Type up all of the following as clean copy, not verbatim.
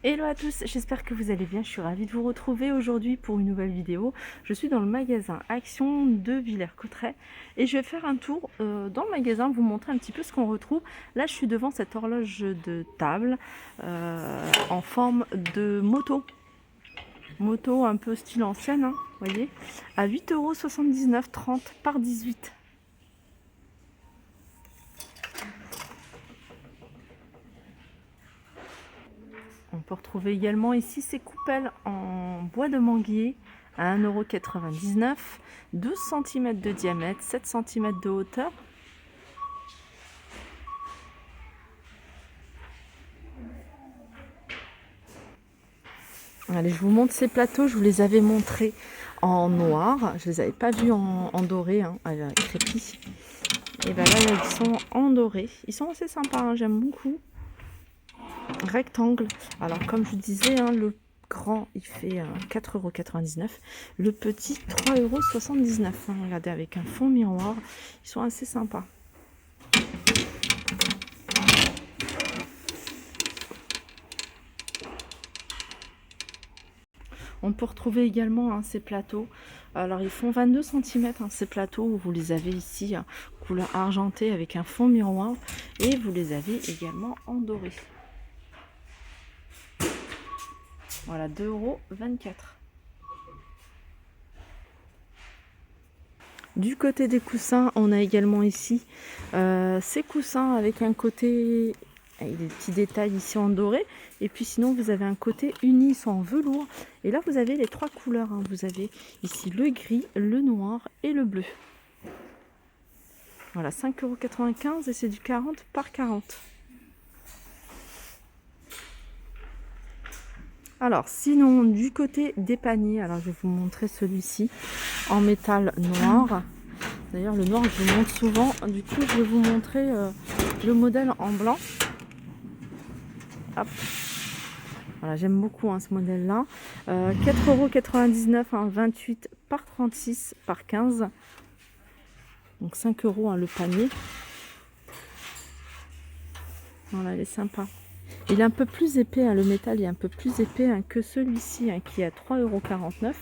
Hello à tous, j'espère que vous allez bien, je suis ravie de vous retrouver aujourd'hui pour une nouvelle vidéo. Je suis dans le magasin Action de Villers-Cotterêts et je vais faire un tour dans le magasin, vous montrer un petit peu ce qu'on retrouve. Là je suis devant cette horloge de table en forme de moto. Moto un peu style ancienne, hein, vous voyez, à 8,79 €, 30 par 18. On peut retrouver également ici ces coupelles en bois de manguier à 1,99 €, 12 cm de diamètre, 7 cm de hauteur. Allez, je vous montre ces plateaux, je vous les avais montrés en noir, je ne les avais pas vus en doré, hein, avec crépi. Et bien là, ils sont en doré. Ils sont assez sympas, hein, j'aime beaucoup. Rectangle. Alors, comme je vous disais, hein, le grand, il fait 4,99 €. Le petit, 3,79 €. Hein, regardez, avec un fond miroir. Ils sont assez sympas. On peut retrouver également hein, ces plateaux. Alors, ils font 22 cm, hein, ces plateaux. Vous les avez ici, hein, couleur argentée avec un fond miroir. Et vous les avez également en doré. Voilà, 2,24 €. Du côté des coussins, on a également ici ces coussins avec un côté, avec des petits détails ici en doré. Et puis sinon, vous avez un côté uni en velours. Et là, vous avez les trois couleurs. Hein. Vous avez ici le gris, le noir et le bleu. Voilà, 5,95 € et c'est du 40 par 40. Alors, sinon, du côté des paniers, alors je vais vous montrer celui-ci en métal noir. D'ailleurs, le noir, je vous montre souvent. Du coup, je vais vous montrer le modèle en blanc. Hop. Voilà, j'aime beaucoup hein, ce modèle-là. 4,99 €, hein, 28 par 36 par 15. Donc 5 € hein, le panier. Voilà, il est sympa. Il est un peu plus épais, hein, le métal est un peu plus épais hein, que celui-ci hein, qui est à 3,49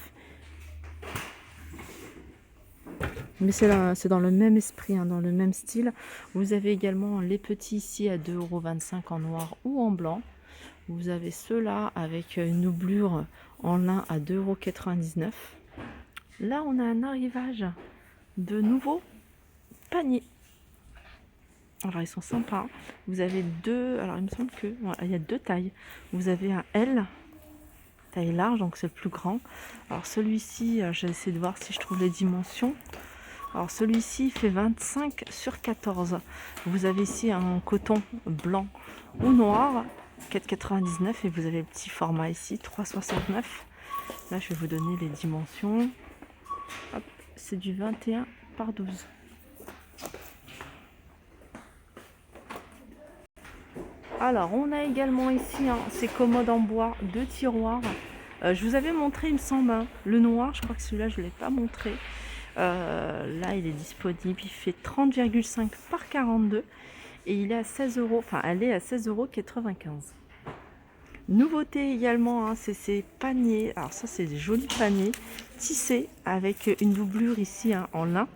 €. Mais c'est dans le même esprit, hein, dans le même style. Vous avez également les petits ici à 2,25 € en noir ou en blanc. Vous avez ceux-là avec une doublure en lin à 2,99 €. Là, on a un arrivage de nouveaux paniers. Alors, ils sont sympas. Vous avez deux... Alors, il me semble que... Voilà, il y a deux tailles. Vous avez un L, taille large, donc c'est le plus grand. Alors, celui-ci, je vais essayer de voir si je trouve les dimensions. Alors, celui-ci, il fait 25 sur 14. Vous avez ici un coton blanc ou noir, 4,99 € et vous avez le petit format ici, 3,69 €. Là, je vais vous donner les dimensions. C'est du 21 par 12. Alors, on a également ici hein, ces commodes en bois, deux tiroirs. Je vous avais montré, il me semble, hein, le noir. Je crois que celui-là, je ne l'ai pas montré. Là, il est disponible. Il fait 30,5 par 42. Et il est à 16 €. Enfin, elle est à 16,95 €. Nouveauté également, hein, c'est ces paniers. Alors ça, c'est des jolis paniers tissés avec une doublure ici hein, en lin.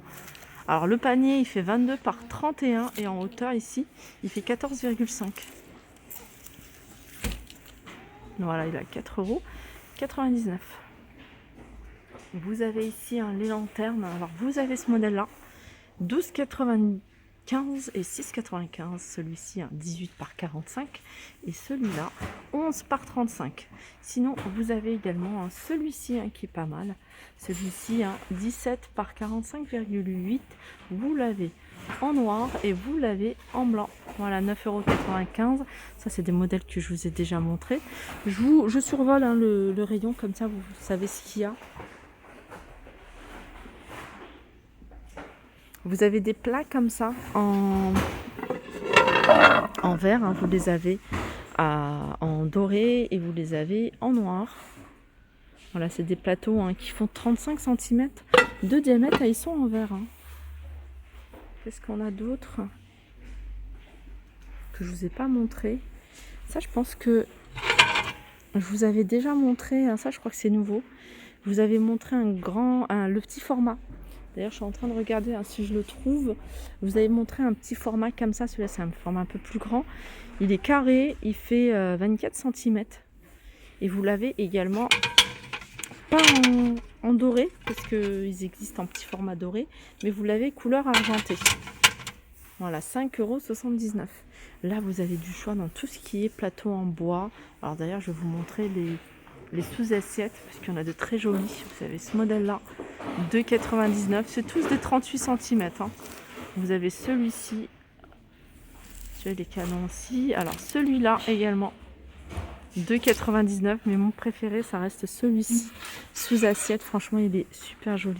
Alors le panier, il fait 22 par 31 et en hauteur ici, il fait 14,5 €. Voilà, il a 4,99 €. Vous avez ici hein, les lanternes. Alors vous avez ce modèle-là, 12,95 et 6,95. Celui-ci, hein, 18 par 45 et celui-là, 11 par 35. Sinon, vous avez également hein, celui-ci hein, qui est pas mal. Celui-ci, hein, 17 par 45,8. Vous l'avez en noir et vous l'avez en blanc. Voilà, 9,95 €. Ça, c'est des modèles que je vous ai déjà montrés. Je survole hein, le rayon, comme ça, vous savez ce qu'il y a. Vous avez des plats comme ça en verre, hein, vous les avez en doré et vous les avez en noir. Voilà, c'est des plateaux hein, qui font 35 cm de diamètre et ils sont en verre. Hein. Qu'est-ce qu'on a d'autre que je vous ai pas montré? Ça, je pense que je vous avais déjà montré, ça je crois que c'est nouveau. Je vous avais montré le petit format. D'ailleurs, je suis en train de regarder si je le trouve. Je vous avais montré un petit format comme ça. Celui-là, c'est un format un peu plus grand. Il est carré, il fait 24 cm. Et vous l'avez également pas en doré, parce qu'ils existent en petit format doré, mais vous l'avez couleur argentée. Voilà, 5,79 €. Là, vous avez du choix dans tout ce qui est plateau en bois. Alors d'ailleurs, je vais vous montrer les sous-assiettes, parce qu'il y en a de très jolis. Vous avez ce modèle-là, 2,99 €. C'est tous des 38 cm. Vous avez celui-ci. J'ai les canons aussi. Alors celui-là également, 2,99 €, mais mon préféré, ça reste celui-ci, sous assiette. Franchement, il est super joli.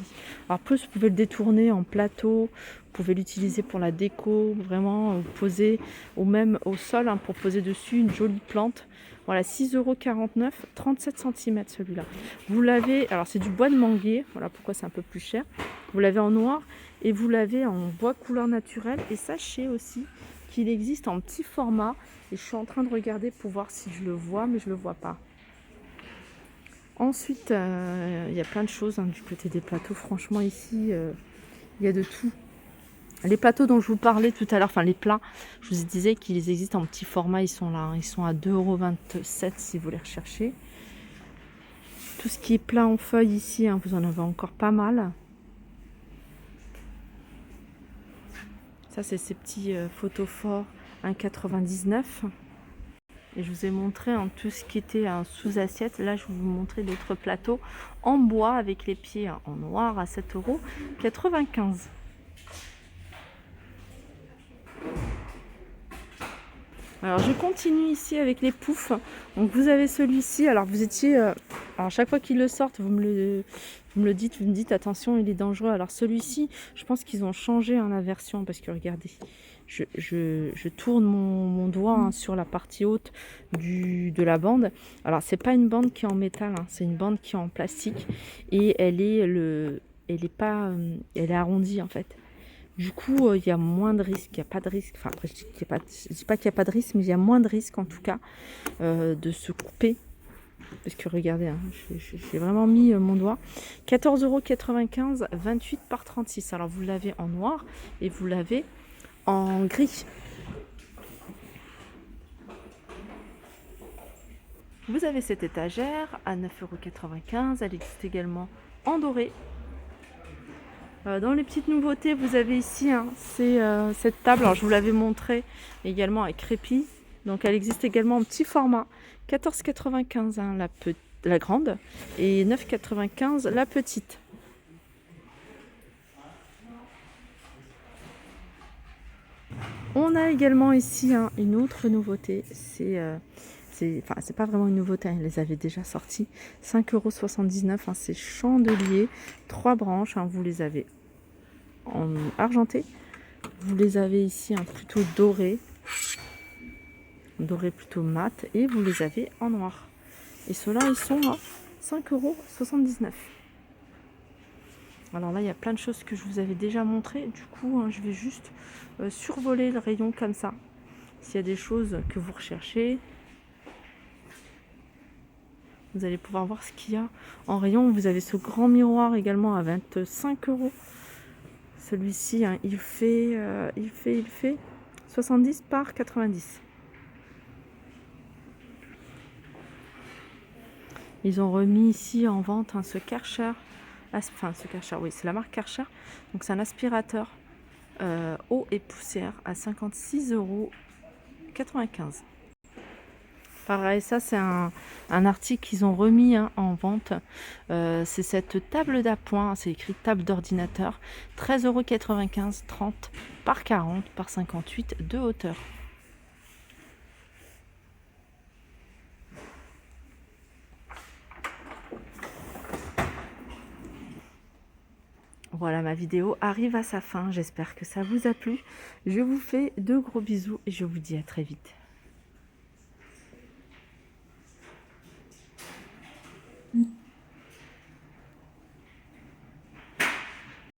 Alors, plus vous pouvez le détourner en plateau, vous pouvez l'utiliser pour la déco, vraiment poser, ou même au sol, pour poser dessus une jolie plante. Voilà, 6,49 €, 37 cm celui-là. Vous l'avez, alors c'est du bois de manguier, voilà pourquoi c'est un peu plus cher. Vous l'avez en noir et vous l'avez en bois couleur naturelle. Et sachez aussi qu'il existe en petit format. Et je suis en train de regarder pour voir si je le vois, mais je ne le vois pas. Ensuite, il y a plein de choses du côté des plateaux. Franchement, ici, il y a de tout. Les plateaux dont je vous parlais tout à l'heure, enfin les plats, je vous disais qu'ils existent en petit format. Ils sont là, ils sont à 2,27 € si vous les recherchez. Tout ce qui est plat en feuilles ici, vous en avez encore pas mal. Ça, c'est ces petits photophores 1,99 €. Et je vous ai montré tout ce qui était sous assiette. Là, je vais vous montrer d'autres plateaux en bois avec les pieds en noir à 7,95 €. Alors, je continue ici avec les poufs. Donc, vous avez celui-ci. Alors, vous étiez... alors, chaque fois qu'ils le sortent, vous me le dites. Vous me dites, attention, il est dangereux. Alors, celui-ci, je pense qu'ils ont changé la version. Parce que, regardez, je tourne mon doigt sur la partie haute de la bande. Alors, c'est pas une bande qui est en métal. C'est une bande qui est en plastique. Et elle est arrondie, en fait. Du coup, il y a moins de risques, il n'y a pas de risque. Enfin, après, je dis pas qu'il n'y a pas de risque, mais il y a moins de risque en tout cas de se couper. Parce que regardez, j'ai vraiment mis mon doigt. 14,95 €, 28 par 36. Alors vous l'avez en noir et vous l'avez en gris. Vous avez cette étagère à 9,95 €. Elle existe également en doré. Dans les petites nouveautés, vous avez ici c'est cette table. Alors je vous l'avais montré également avec crépi. Donc elle existe également en petit format. 14,95 € la grande et 9,95 € la petite. On a également ici une autre nouveauté. C'est pas vraiment une nouveauté, ils les avaient déjà sortis. 5,79 €, c'est chandelier, 3 branches, vous les avez en argenté. Vous les avez ici plutôt doré plutôt mat, et vous les avez en noir. Et ceux-là, ils sont à 5,79 €. Alors là, il y a plein de choses que je vous avais déjà montré. Du coup, je vais juste survoler le rayon comme ça. S'il y a des choses que vous recherchez, vous allez pouvoir voir ce qu'il y a en rayon. Vous avez ce grand miroir également à 25 €. Celui-ci, il fait 70 par 90. Ils ont remis ici en vente ce Karcher. Ce Karcher, oui, c'est la marque Karcher. Donc c'est un aspirateur eau et poussière à 56,95 €. Pareil, ça c'est un article qu'ils ont remis en vente. C'est cette table d'appoint, c'est écrit table d'ordinateur, 13,95 €, 30 par 40 par 58 de hauteur. Voilà, ma vidéo arrive à sa fin. J'espère que ça vous a plu. Je vous fais de gros bisous et je vous dis à très vite.